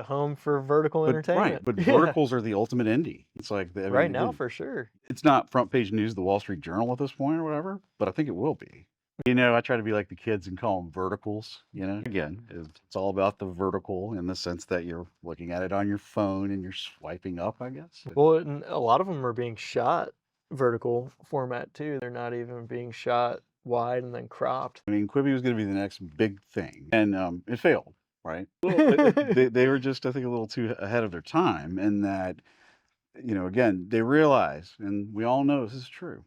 home for vertical Right, entertainment. but Yeah, verticals are the ultimate indie. It's like, I right mean, now for sure. it's not front page news of the Wall Street Journal at this point or whatever, but I think it will be. I try to be like the kids and call them verticals. Again, it's all about the vertical in the sense that you're looking at it on your phone and you're swiping up, I guess. Well, and a lot of them are being shot vertical format too. They're not even being shot wide and then cropped. I mean, Quibi was going to be the next big thing, and it failed, right? Well, they were just, I think, a little too ahead of their time, in that, again, they realize, and we all know this is true,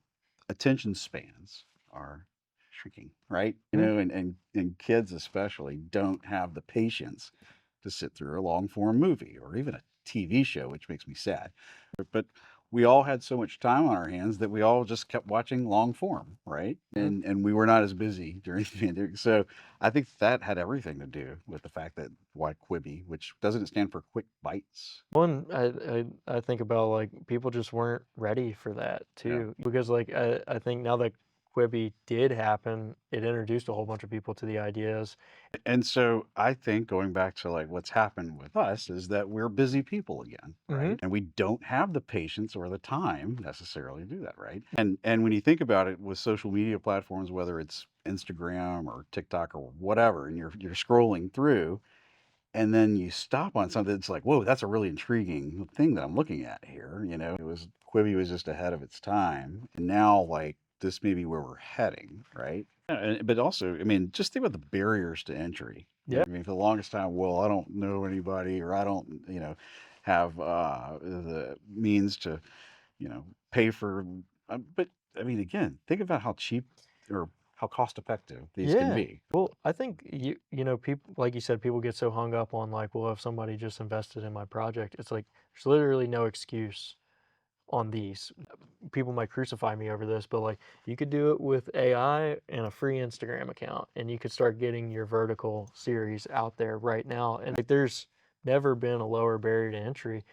attention spans are shrinking, right? Mhm. And kids especially don't have the patience to sit through a long form movie or even a TV show, which makes me sad. But we all had so much time on our hands that we all just kept watching long form, right? Mhm. And we were not as busy during the pandemic. So I think that had everything to do with the fact that why Quibi, which doesn't stand for quick bites. One, I think about like people just weren't ready for that Yeah. too, because like I think now that Quibi did happen, it introduced a whole bunch of people to the ideas. And so I think, going back to like what's happened with us, is that we're busy people again, Hmm. right? And we don't have the patience or the time necessarily to do that, right? And when you think about it, with social media platforms, whether it's Instagram or TikTok or whatever, and you're scrolling through, and then you stop on something that's like, whoa, that's a really intriguing thing that I'm looking at here. It was Quibi was just ahead of its time. And now, like, this may be where we're heading, right? Yeah, but also, I mean, just think about the barriers to entry. Yeah. I mean, for the longest time, well, I don't know anybody, or I don't, have the means to, pay for. But I mean, again, think about how cheap or how cost effective these can Yeah. be. Well, I think people like you said, people get so hung up on like, well, if somebody just invested in my project, it's like there's literally no excuse on these. People might crucify me over this, but like you could do it with AI and a free Instagram account, and you could start getting your vertical series out there right now. And like there's never been a lower barrier to entry.